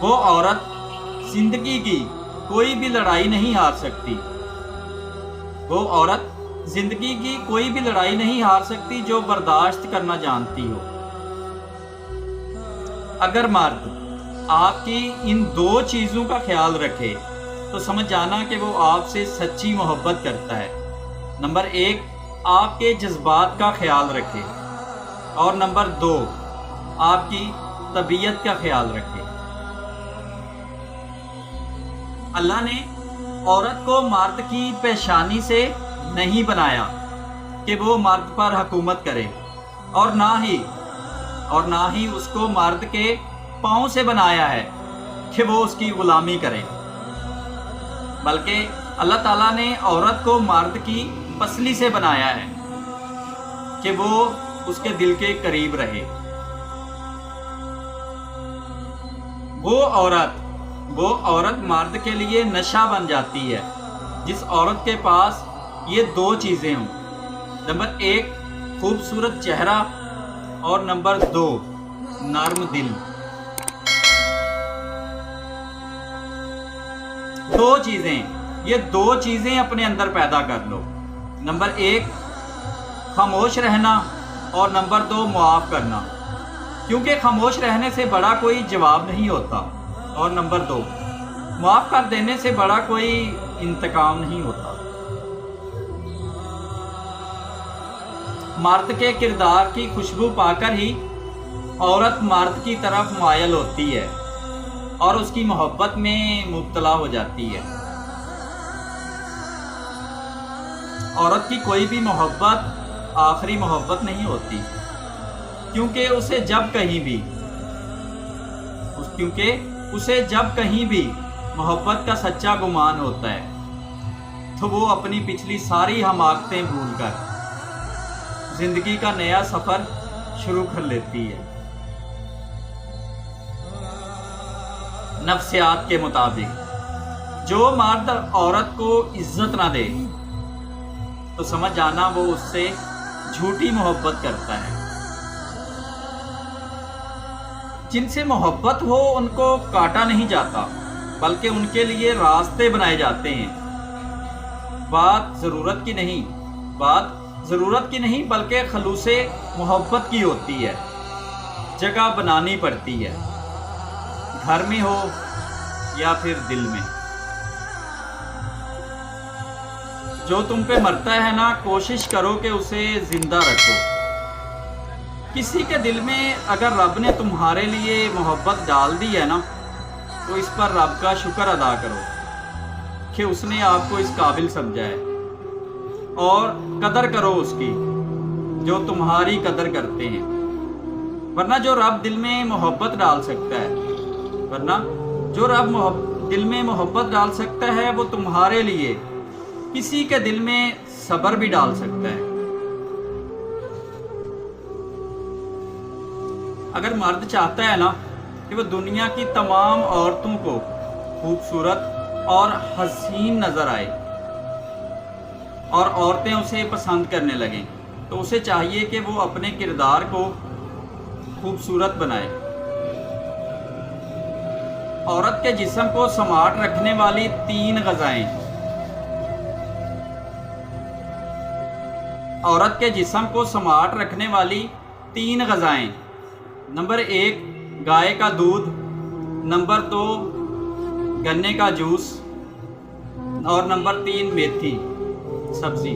وہ عورت زندگی کی کوئی بھی لڑائی نہیں ہار سکتی، وہ عورت زندگی کی کوئی بھی لڑائی نہیں ہار سکتی جو برداشت کرنا جانتی ہو۔ اگر مرد آپ کی ان دو چیزوں کا خیال رکھے تو سمجھ جانا کہ وہ آپ سے سچی محبت کرتا ہے۔ نمبر 1، آپ کے جذبات کا خیال رکھے، اور نمبر 2، آپ کی طبیعت کا خیال رکھے۔ اللہ نے عورت کو مرد کی پیشانی سے نہیں بنایا کہ وہ مرد پر حکومت کرے، اور نہ ہی اس کو مرد کے پاؤں سے بنایا ہے کہ وہ اس کی غلامی کرے، بلکہ اللہ تعالیٰ نے عورت کو مرد کی پسلی سے بنایا ہے کہ وہ اس کے دل کے قریب رہے۔ وہ عورت مرد کے لیے نشہ بن جاتی ہے جس عورت کے پاس یہ دو چیزیں ہوں۔ نمبر 1، خوبصورت چہرہ، اور نمبر 2، نرم دل۔ یہ دو چیزیں اپنے اندر پیدا کر لو۔ نمبر 1، خاموش رہنا، اور نمبر 2، معاف کرنا، کیونکہ خاموش رہنے سے بڑا کوئی جواب نہیں ہوتا، اور نمبر 2، معاف کر دینے سے بڑا کوئی انتقام نہیں ہوتا۔ مرد کے کردار کی خوشبو پا کر ہی عورت مرد کی طرف مائل ہوتی ہے اور اس کی محبت میں مبتلا ہو جاتی ہے۔ عورت کی کوئی بھی محبت آخری محبت نہیں ہوتی، کیونکہ اسے جب کہیں بھی محبت کا سچا گمان ہوتا ہے تو وہ اپنی پچھلی ساری حماقتیں بھول کر زندگی کا نیا سفر شروع کر لیتی ہے۔ نفسیات کے مطابق جو مرد عورت کو عزت نہ دے تو سمجھ جانا وہ اس سے جھوٹی محبت کرتا ہے۔ جن سے محبت ہو ان کو کاٹا نہیں جاتا، بلکہ ان کے لیے راستے بنائے جاتے ہیں۔ بات ضرورت کی نہیں بلکہ خلوص محبت کی ہوتی ہے۔ جگہ بنانی پڑتی ہے، گھر میں ہو یا پھر دل میں۔ جو تم پہ مرتا ہے نا، کوشش کرو کہ اسے زندہ رکھو۔ کسی کے دل میں اگر رب نے تمہارے لیے محبت ڈال دی ہے نا، تو اس پر رب کا شکر ادا کرو کہ اس نے آپ کو اس قابل سمجھا ہے، اور قدر کرو اس کی جو تمہاری قدر کرتے ہیں۔ ورنہ جو رب دل میں محبت ڈال سکتا ہے وہ تمہارے لیے کسی کے دل میں صبر بھی ڈال سکتا ہے۔ اگر مرد چاہتا ہے نا کہ وہ دنیا کی تمام عورتوں کو خوبصورت اور حسین نظر آئے اور عورتیں اسے پسند کرنے لگیں، تو اسے چاہیے کہ وہ اپنے کردار کو خوبصورت بنائے۔ عورت کے جسم کو سماٹ رکھنے والی تین غذائیں، نمبر 1 گائے کا دودھ، نمبر 2 گنے کا جوس، اور نمبر 3 میتھی سبزی۔